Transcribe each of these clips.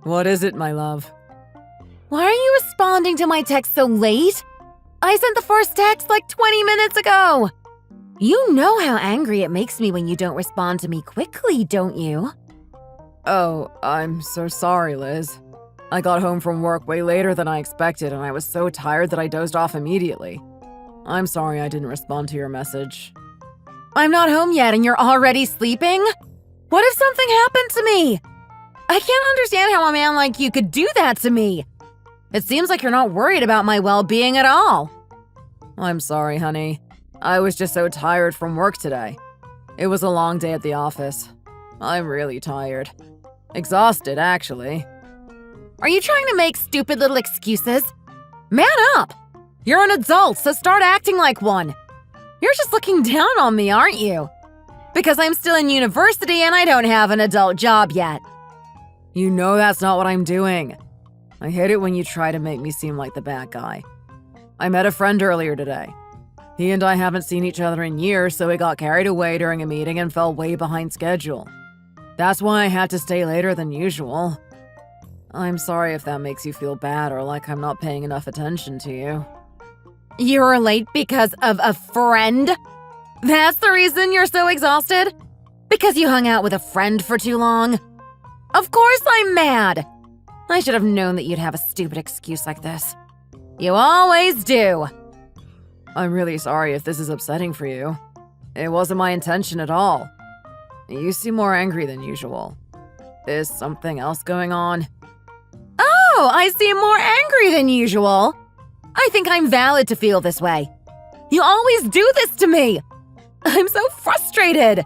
What is it, my love? Why are you responding to my text so late? I sent the first text like 20 minutes ago. You know how angry it makes me when you don't respond to me quickly, don't you? Oh, I'm so sorry, Liz. I got home from work way later than I expected, and I was so tired that I dozed off immediately. I'm sorry I didn't respond to your message. I'm not home yet and you're already sleeping? What if something happened to me? I can't understand how a man like you could do that to me. It seems like you're not worried about my well-being at all. I'm sorry, honey. I was just so tired from work today. It was a long day at the office. I'm really tired. Exhausted, actually. Are you trying to make stupid little excuses? Man up! You're an adult, so start acting like one. You're just looking down on me, aren't you? Because I'm still in university and I don't have an adult job yet. You know that's not what I'm doing. I hate it when you try to make me seem like the bad guy. I met a friend earlier today. He and I haven't seen each other in years, so we got carried away during a meeting and fell way behind schedule. That's why I had to stay later than usual. I'm sorry if that makes you feel bad or like I'm not paying enough attention to you. You were late because of a friend? That's the reason you're so exhausted? Because you hung out with a friend for too long? Of course I'm mad! I should have known that you'd have a stupid excuse like this. You always do. I'm really sorry if this is upsetting for you. It wasn't my intention at all. You seem more angry than usual. Is something else going on? Oh, I seem more angry than usual. I think I'm valid to feel this way. You always do this to me. I'm so frustrated.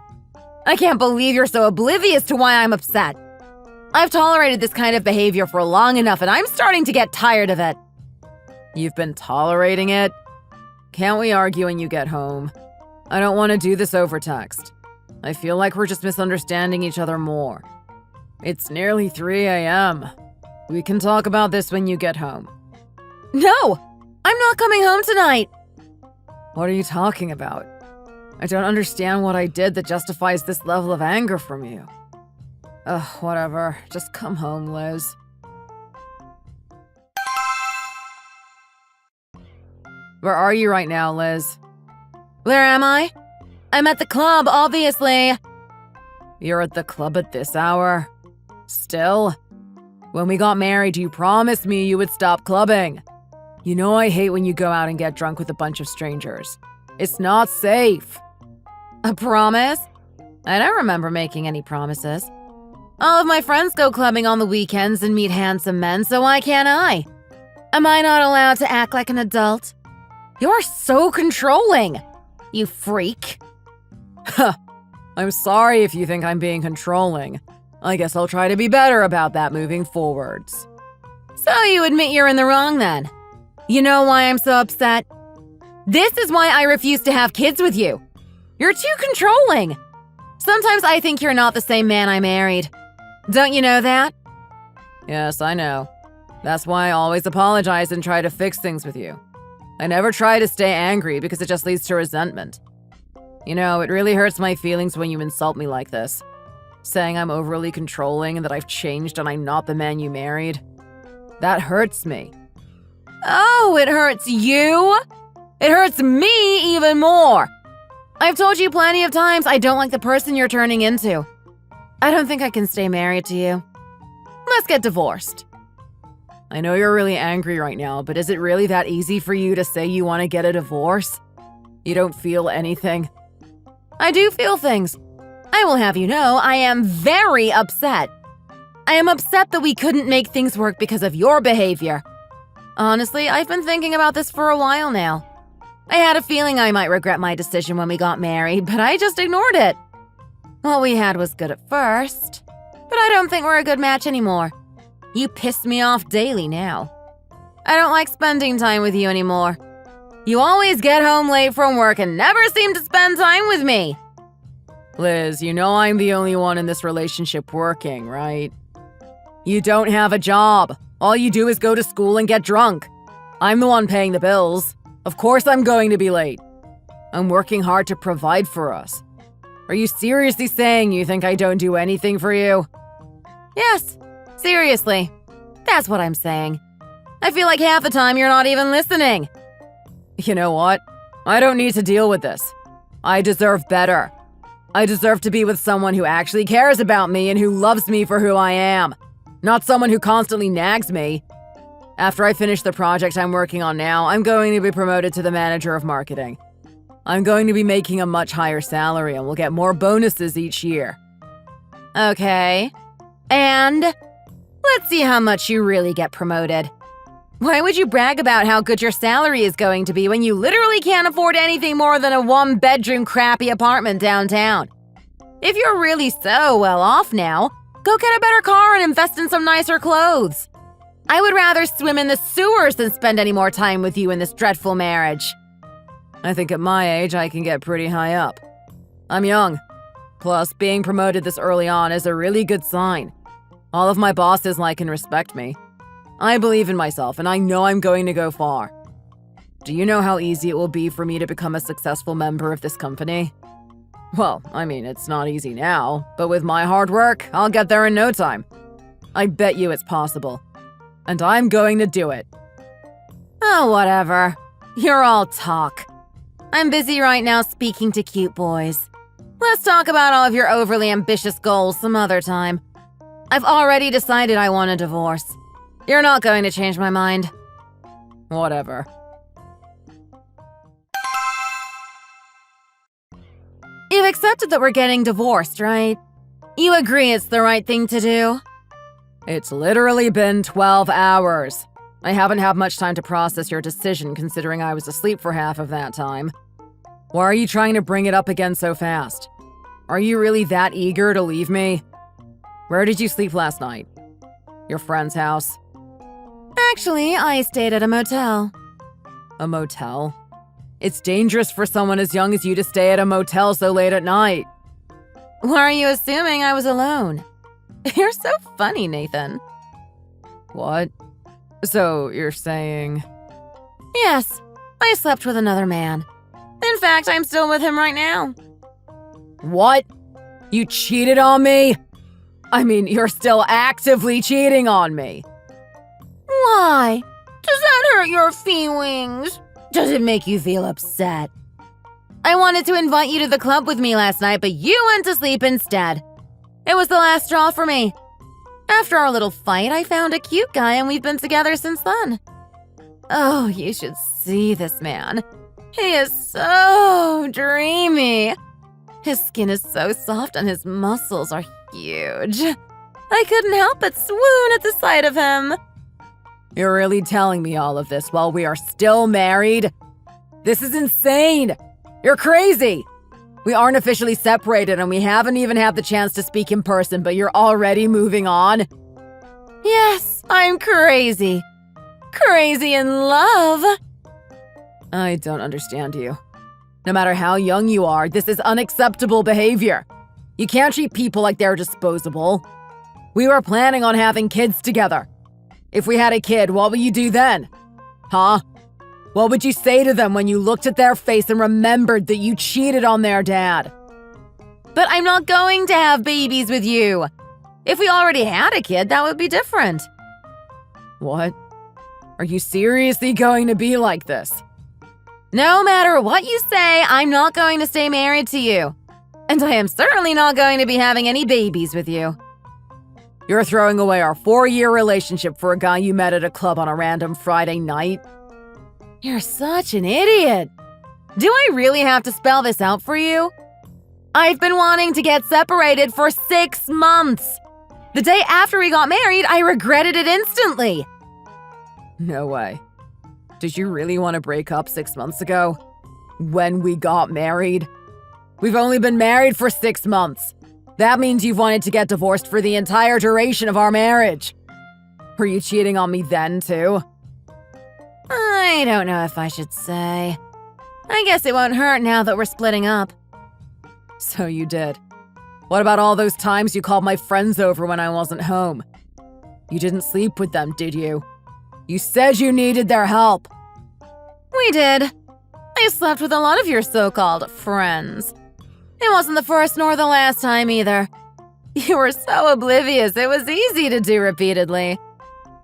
I can't believe you're so oblivious to why I'm upset. I've tolerated this kind of behavior for long enough and I'm starting to get tired of it. You've been tolerating it? Can't we argue when you get home? I don't want to do this over text. I feel like we're just misunderstanding each other more. It's nearly 3 a.m. We can talk about this when you get home. No! I'm not coming home tonight! What are you talking about? I don't understand what I did that justifies this level of anger from you. Ugh, whatever. Just come home, Liz. Where are you right now, Liz? Where am I? I'm at the club, obviously. You're at the club at this hour? Still? When we got married, you promised me you would stop clubbing. You know I hate when you go out and get drunk with a bunch of strangers. It's not safe. A promise? I don't remember making any promises. All of my friends go clubbing on the weekends and meet handsome men, so why can't I? Am I not allowed to act like an adult? You're so controlling, you freak. Huh. I'm sorry if you think I'm being controlling. I guess I'll try to be better about that moving forwards. So you admit you're in the wrong then? You know why I'm so upset? This is why I refuse to have kids with you. You're too controlling. Sometimes I think you're not the same man I married. Don't you know that? Yes, I know. That's why I always apologize and try to fix things with you. I never try to stay angry because it just leads to resentment. You know, it really hurts my feelings when you insult me like this. Saying I'm overly controlling and that I've changed and I'm not the man you married. That hurts me. Oh, it hurts you? It hurts me even more. I've told you plenty of times I don't like the person you're turning into. I don't think I can stay married to you. Let's get divorced. I know you're really angry right now, but is it really that easy for you to say you want to get a divorce? You don't feel anything? I do feel things. I will have you know I am very upset. I am upset that we couldn't make things work because of your behavior. Honestly, I've been thinking about this for a while now. I had a feeling I might regret my decision when we got married, but I just ignored it. What we had was good at first, but I don't think we're a good match anymore. You piss me off daily now. I don't like spending time with you anymore. You always get home late from work and never seem to spend time with me. Liz, you know I'm the only one in this relationship working, right? You don't have a job. All you do is go to school and get drunk. I'm the one paying the bills. Of course I'm going to be late. I'm working hard to provide for us. Are you seriously saying you think I don't do anything for you? Yes, Seriously, that's what I'm saying. I feel like half the time you're not even listening. You know what? I don't need to deal with this. I deserve better. I deserve to be with someone who actually cares about me and who loves me for who I am, not someone who constantly nags me. After I finish the project I'm working on now, I'm going to be promoted to the manager of marketing. I'm going to be making a much higher salary and will get more bonuses each year. Okay. And let's see how much you really get promoted. Why would you brag about how good your salary is going to be when you literally can't afford anything more than a one-bedroom crappy apartment downtown? If you're really so well off now, go get a better car and invest in some nicer clothes. I would rather swim in the sewers than spend any more time with you in this dreadful marriage. I think at my age I can get pretty high up. I'm young. Plus, being promoted this early on is a really good sign. All of my bosses like and respect me. I believe in myself, and I know I'm going to go far. Do you know how easy it will be for me to become a successful member of this company? Well, I mean, it's not easy now, but with my hard work, I'll get there in no time. I bet you it's possible. And I'm going to do it. Oh, whatever. You're all talk. I'm busy right now speaking to cute boys. Let's talk about all of your overly ambitious goals some other time. I've already decided I want a divorce. You're not going to change my mind. Whatever. You've accepted that we're getting divorced, right? You agree it's the right thing to do? It's literally been 12 hours. I haven't had much time to process your decision considering I was asleep for half of that time. Why are you trying to bring it up again so fast? Are you really that eager to leave me? Where did you sleep last night? Your friend's house? Actually, I stayed at a motel. A motel? It's dangerous for someone as young as you to stay at a motel so late at night. Why are you assuming I was alone? You're so funny, Nathan. What? So, you're saying… Yes, I slept with another man. In fact, I'm still with him right now. What? You cheated on me? I mean, you're still actively cheating on me. Why? Does that hurt your feelings? Does it make you feel upset? I wanted to invite you to the club with me last night, but you went to sleep instead. It was the last straw for me. After our little fight, I found a cute guy and we've been together since then. Oh, you should see this man. He is so dreamy. His skin is so soft and his muscles are huge. I couldn't help but swoon at the sight of him. You're really telling me all of this while we are still married? This is insane! You're crazy! We aren't officially separated and we haven't even had the chance to speak in person, but you're already moving on? Yes, I'm crazy. Crazy in love. I don't understand you. No matter how young you are, this is unacceptable behavior. You can't treat people like they're disposable. We were planning on having kids together. If we had a kid, what would you do then? Huh? What would you say to them when you looked at their face and remembered that you cheated on their dad? But I'm not going to have babies with you. If we already had a kid, that would be different. What? Are you seriously going to be like this? No matter what you say, I'm not going to stay married to you. And I am certainly not going to be having any babies with you. You're throwing away our 4-year relationship for a guy you met at a club on a random Friday night? You're such an idiot. Do I really have to spell this out for you? I've been wanting to get separated for 6 months. The day after we got married, I regretted it instantly. No way. Did you really want to break up 6 months ago? When we got married? We've only been married for 6 months. That means you've wanted to get divorced for the entire duration of our marriage. Were you cheating on me then, too? I don't know if I should say. I guess it won't hurt now that we're splitting up. So you did. What about all those times you called my friends over when I wasn't home? You didn't sleep with them, did you? You said you needed their help. We did. I slept with a lot of your so-called friends. It wasn't the first nor the last time either. You were so oblivious, it was easy to do repeatedly.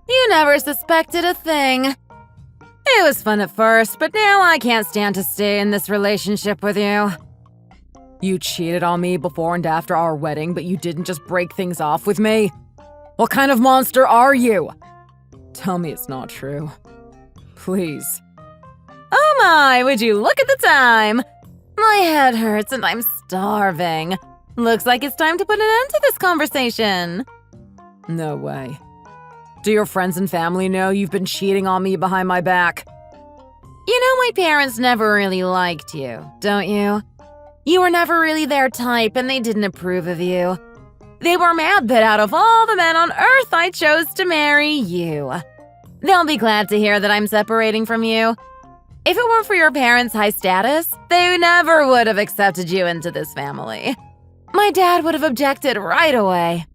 You never suspected a thing. It was fun at first, but now I can't stand to stay in this relationship with you. You cheated on me before and after our wedding, but you didn't just break things off with me? What kind of monster are you? Tell me it's not true. Please. Oh my, would you look at the time? My head hurts and I'm starving. Looks like it's time to put an end to this conversation. No way. Do your friends and family know you've been cheating on me behind my back? You know my parents never really liked you, don't you? You were never really their type and they didn't approve of you. They were mad that out of all the men on earth, I chose to marry you. They'll be glad to hear that I'm separating from you. If it weren't for your parents' high status, they never would have accepted you into this family. My dad would have objected right away.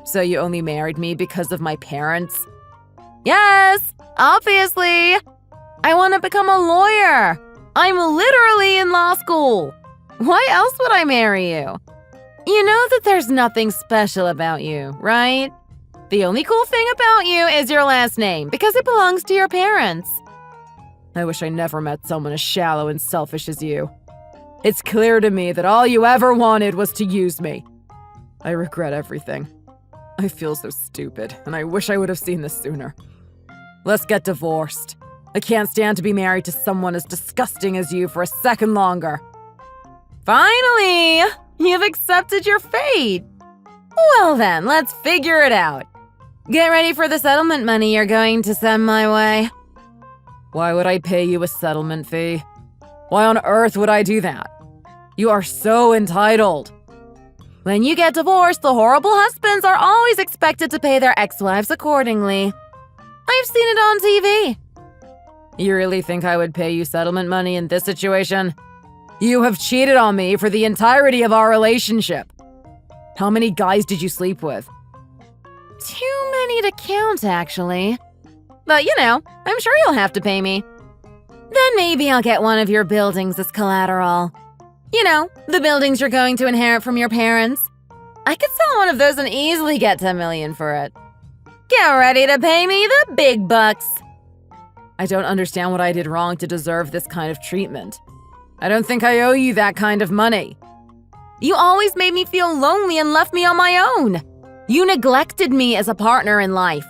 So you only married me because of my parents? Yes, obviously. I want to become a lawyer. I'm literally in law school. Why else would I marry you? You know that there's nothing special about you, right? The only cool thing about you is your last name because it belongs to your parents. I wish I never met someone as shallow and selfish as you. It's clear to me that all you ever wanted was to use me. I regret everything. I feel so stupid, and I wish I would have seen this sooner. Let's get divorced. I can't stand to be married to someone as disgusting as you for a second longer. Finally! You've accepted your fate. Well then, let's figure it out. Get ready for the settlement money you're going to send my way. Why would I pay you a settlement fee? Why on earth would I do that? You are so entitled. When you get divorced, the horrible husbands are always expected to pay their ex-wives accordingly. I've seen it on TV. You really think I would pay you settlement money in this situation? You have cheated on me for the entirety of our relationship. How many guys did you sleep with? Too many to count, actually. But you know, I'm sure you'll have to pay me. Then maybe I'll get one of your buildings as collateral. You know, the buildings you're going to inherit from your parents. I could sell one of those and easily get $10 million for it. Get ready to pay me the big bucks. I don't understand what I did wrong to deserve this kind of treatment. I don't think I owe you that kind of money. You always made me feel lonely and left me on my own. You neglected me as a partner in life.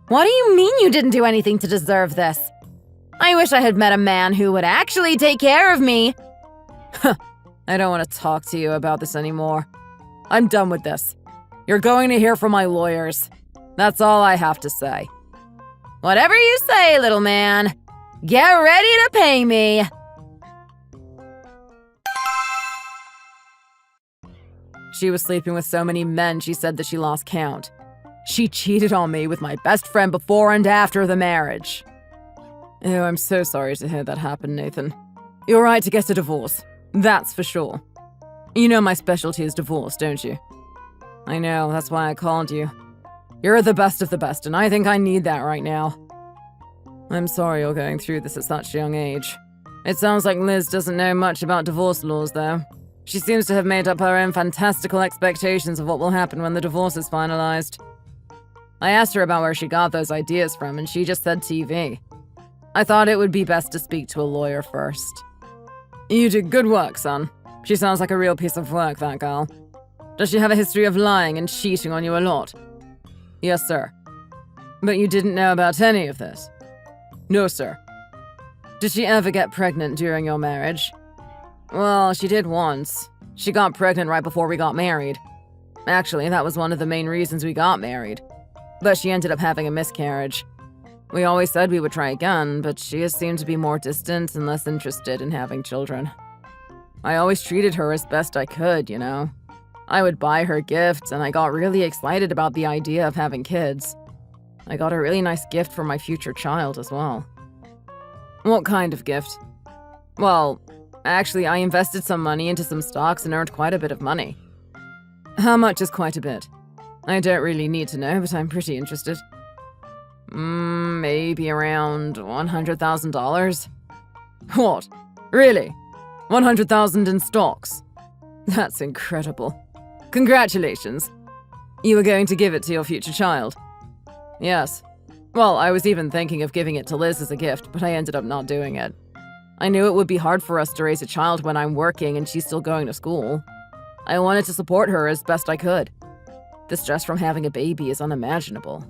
What do you mean you didn't do anything to deserve this? I wish I had met a man who would actually take care of me. I don't want to talk to you about this anymore. I'm done with this. You're going to hear from my lawyers. That's all I have to say. Whatever you say, little man. Get ready to pay me. She was sleeping with so many men she said that she lost count. She cheated on me with my best friend before and after the marriage. Oh, I'm so sorry to hear that happen, Nathan. You're right to get a divorce. That's for sure. You know my specialty is divorce, don't you? I know, that's why I called you. You're the best of the best, and I think I need that right now. I'm sorry you're going through this at such a young age. It sounds like Liz doesn't know much about divorce laws, though. She seems to have made up her own fantastical expectations of what will happen when the divorce is finalized. I asked her about where she got those ideas from, and she just said TV. I thought it would be best to speak to a lawyer first. You did good work, son. She sounds like a real piece of work, that girl. Does she have a history of lying and cheating on you a lot? Yes, sir. But you didn't know about any of this? No, sir. Did she ever get pregnant during your marriage? Well, she did once. She got pregnant right before we got married. Actually, that was one of the main reasons we got married. But she ended up having a miscarriage. We always said we would try again, but she has seemed to be more distant and less interested in having children. I always treated her as best I could, you know. I would buy her gifts, and I got really excited about the idea of having kids. I got a really nice gift for my future child as well. What kind of gift? Well, actually, I invested some money into some stocks and earned quite a bit of money. How much is quite a bit? I don't really need to know, but I'm pretty interested. Maybe around $100,000? What? Really? 100,000 in stocks? That's incredible. Congratulations. You were going to give it to your future child. Yes. Well, I was even thinking of giving it to Liz as a gift, but I ended up not doing it. I knew it would be hard for us to raise a child when I'm working and she's still going to school. I wanted to support her as best I could. The stress from having a baby is unimaginable.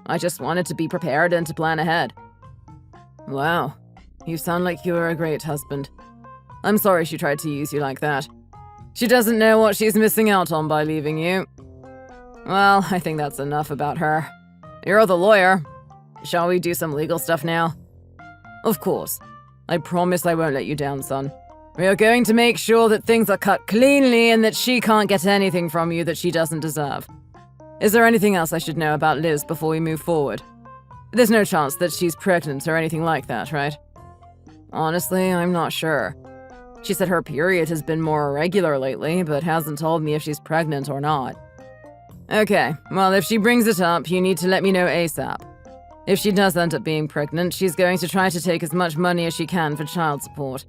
I just wanted to be prepared and to plan ahead. Wow, you sound like you were a great husband. I'm sorry she tried to use you like that. She doesn't know what she's missing out on by leaving you. Well, I think that's enough about her. You're the lawyer. Shall we do some legal stuff now? Of course. I promise I won't let you down, son. We are going to make sure that things are cut cleanly and that she can't get anything from you that she doesn't deserve. Is there anything else I should know about Liz before we move forward? There's no chance that she's pregnant or anything like that, right? Honestly, I'm not sure. She said her period has been more irregular lately, but hasn't told me if she's pregnant or not. Okay, well, if she brings it up, you need to let me know ASAP. If she does end up being pregnant, she's going to try to take as much money as she can for child support.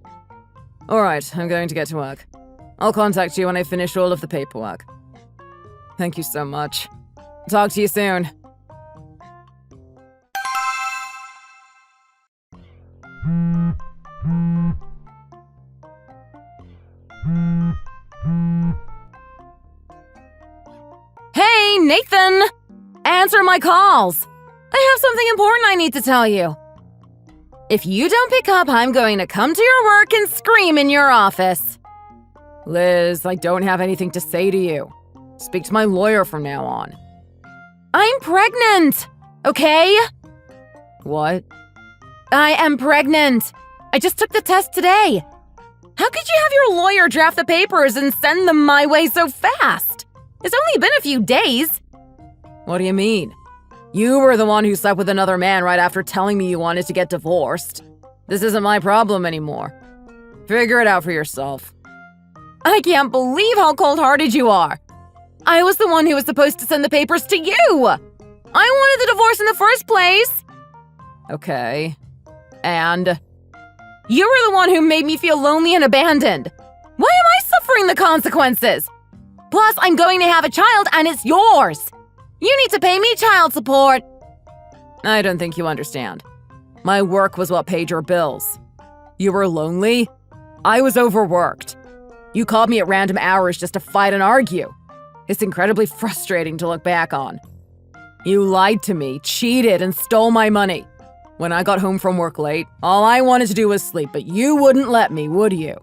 Alright, I'm going to get to work. I'll contact you when I finish all of the paperwork. Thank you so much. Talk to you soon. Hey, Nathan! Answer my calls! I have something important I need to tell you. If you don't pick up, I'm going to come to your work and scream in your office. Liz, I don't have anything to say to you. Speak to my lawyer from now on. I'm pregnant, okay? What? I am pregnant. I just took the test today. How could you have your lawyer draft the papers and send them my way so fast? It's only been a few days. What do you mean? You were the one who slept with another man right after telling me you wanted to get divorced. This isn't my problem anymore. Figure it out for yourself. I can't believe how cold-hearted you are. I was the one who was supposed to send the papers to you. I wanted the divorce in the first place. Okay. And? You were the one who made me feel lonely and abandoned. Why am I suffering the consequences? Plus, I'm going to have a child and it's yours. You need to pay me child support. I don't think you understand. My work was what paid your bills. You were lonely? I was overworked. You called me at random hours just to fight and argue. It's incredibly frustrating to look back on. You lied to me, cheated, and stole my money. When I got home from work late, all I wanted to do was sleep, but you wouldn't let me, would you?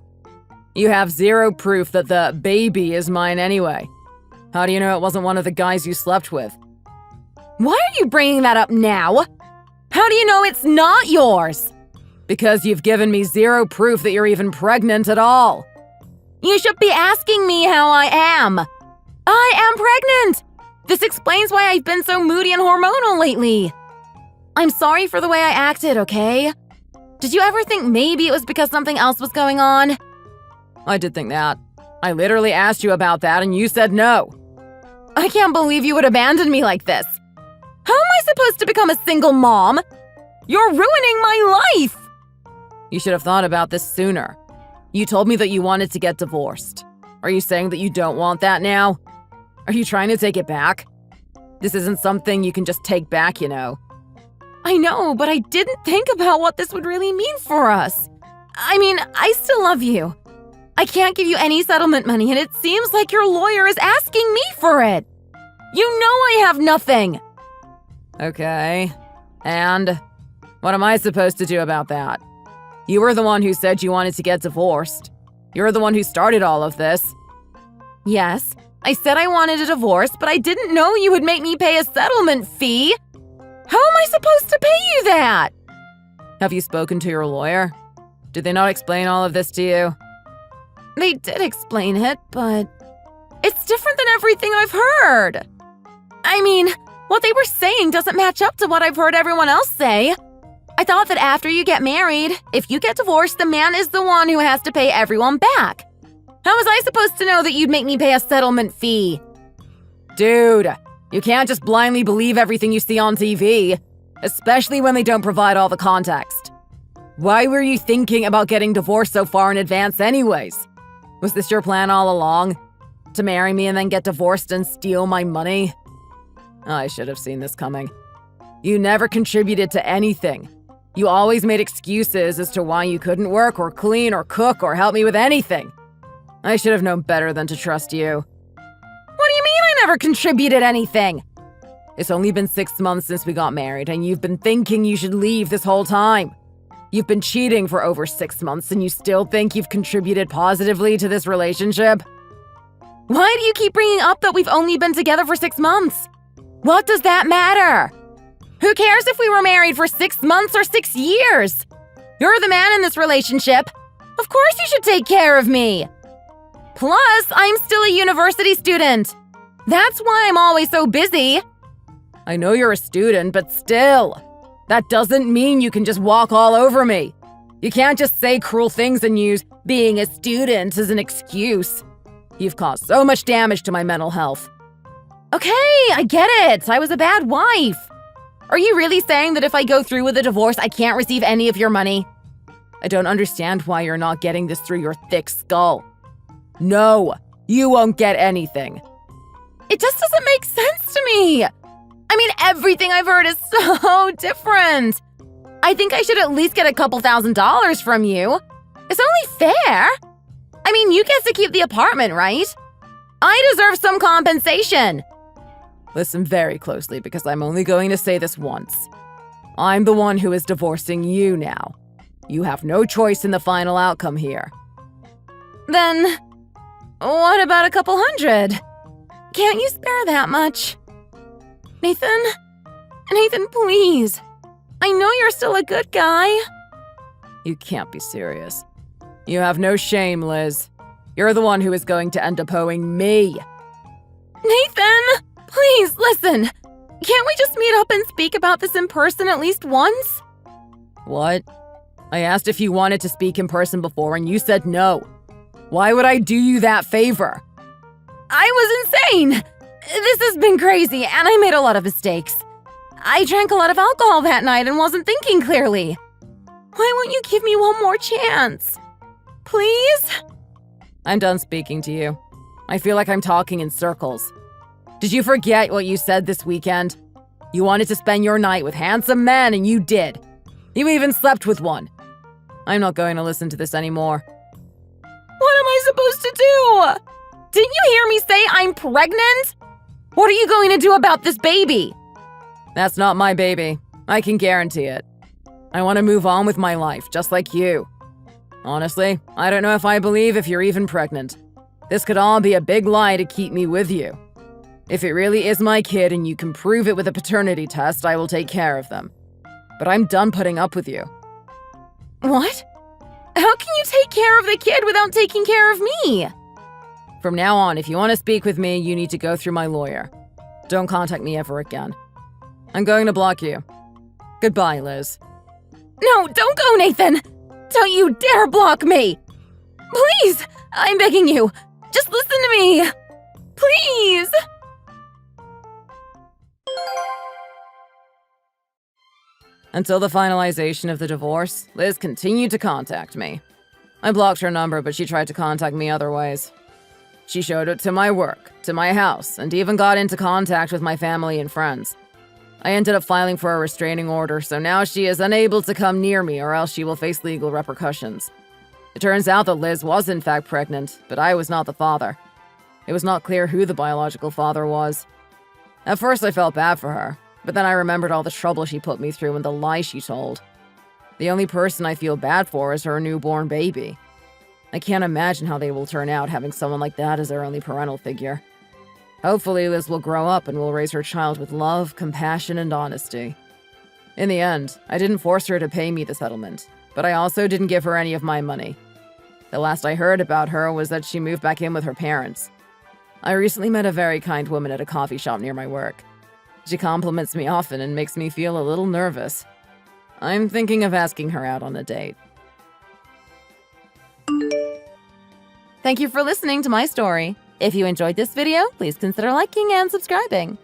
You have zero proof that the baby is mine anyway. How do you know it wasn't one of the guys you slept with? Why are you bringing that up now? How do you know it's not yours? Because you've given me zero proof that you're even pregnant at all. You should be asking me how I am. I am pregnant. This explains why I've been so moody and hormonal lately. I'm sorry for the way I acted, okay? Did you ever think maybe it was because something else was going on? I did think that. I literally asked you about that and you said no. I can't believe you would abandon me like this. How am I supposed to become a single mom? You're ruining my life! You should have thought about this sooner. You told me that you wanted to get divorced. Are you saying that you don't want that now? Are you trying to take it back? This isn't something you can just take back, you know. I know, but I didn't think about what this would really mean for us. I mean, I still love you. I can't give you any settlement money, and it seems like your lawyer is asking me for it. You know I have nothing. Okay. And what am I supposed to do about that? You were the one who said you wanted to get divorced. You're the one who started all of this. Yes, I said I wanted a divorce, but I didn't know you would make me pay a settlement fee. How am I supposed to pay you that? Have you spoken to your lawyer? Did they not explain all of this to you? They did explain it, but it's different than everything I've heard. I mean, what they were saying doesn't match up to what I've heard everyone else say. I thought that after you get married, if you get divorced, the man is the one who has to pay everyone back. How was I supposed to know that you'd make me pay a settlement fee? Dude, you can't just blindly believe everything you see on TV, especially when they don't provide all the context. Why were you thinking about getting divorced so far in advance anyways? Was this your plan all along? To marry me and then get divorced and steal my money? I should have seen this coming. You never contributed to anything. You always made excuses as to why you couldn't work or clean or cook or help me with anything. I should have known better than to trust you. What do you mean I never contributed anything? It's only been 6 months since we got married, and you've been thinking you should leave this whole time. You've been cheating for over 6 months, and you still think you've contributed positively to this relationship? Why do you keep bringing up that we've only been together for 6 months? What does that matter? Who cares if we were married for 6 months or 6 years? You're the man in this relationship. Of course you should take care of me. Plus, I'm still a university student. That's why I'm always so busy. I know you're a student, but still. That doesn't mean you can just walk all over me. You can't just say cruel things and use being a student as an excuse. You've caused so much damage to my mental health. Okay, I get it. I was a bad wife. Are you really saying that if I go through with the divorce, I can't receive any of your money? I don't understand why you're not getting this through your thick skull. No, you won't get anything. It just doesn't make sense to me. I mean, everything I've heard is so different. I think I should at least get a couple $1,000s from you. It's only fair. I mean, you get to keep the apartment, right? I deserve some compensation. Listen very closely, because I'm only going to say this once. I'm the one who is divorcing you now. You have no choice in the final outcome here. Then, what about a couple $100? Can't you spare that much? Nathan? Nathan, please. I know you're still a good guy. You can't be serious. You have no shame, Liz. You're the one who is going to end up owing me. Nathan! Please, listen. Can't we just meet up and speak about this in person at least once? What? I asked if you wanted to speak in person before and you said no. Why would I do you that favor? I was insane! This has been crazy, and I made a lot of mistakes. I drank a lot of alcohol that night and wasn't thinking clearly. Why won't you give me one more chance? Please? I'm done speaking to you. I feel like I'm talking in circles. Did you forget what you said this weekend? You wanted to spend your night with handsome men, and you did. You even slept with one. I'm not going to listen to this anymore. What am I supposed to do? Didn't you hear me say I'm pregnant? What are you going to do about this baby? That's not my baby. I can guarantee it. I want to move on with my life, just like you. Honestly, I don't know if I believe if you're even pregnant. This could all be a big lie to keep me with you. If it really is my kid and you can prove it with a paternity test, I will take care of them. But I'm done putting up with you. What? How can you take care of the kid without taking care of me? From now on, if you want to speak with me, you need to go through my lawyer. Don't contact me ever again. I'm going to block you. Goodbye, Liz. No, don't go, Nathan! Don't you dare block me! Please! I'm begging you! Just listen to me! Please! Until the finalization of the divorce, Liz continued to contact me. I blocked her number, but she tried to contact me other ways. She showed it to my work, to my house, and even got into contact with my family and friends. I ended up filing for a restraining order, so now she is unable to come near me or else she will face legal repercussions. It turns out that Liz was in fact pregnant, but I was not the father. It was not clear who the biological father was. At first I felt bad for her, but then I remembered all the trouble she put me through and the lies she told. The only person I feel bad for is her newborn baby. I can't imagine how they will turn out having someone like that as their only parental figure. Hopefully, Liz will grow up and will raise her child with love, compassion, and honesty. In the end, I didn't force her to pay me the settlement, but I also didn't give her any of my money. The last I heard about her was that she moved back in with her parents. I recently met a very kind woman at a coffee shop near my work. She compliments me often and makes me feel a little nervous. I'm thinking of asking her out on a date. Thank you for listening to my story. If you enjoyed this video, please consider liking and subscribing.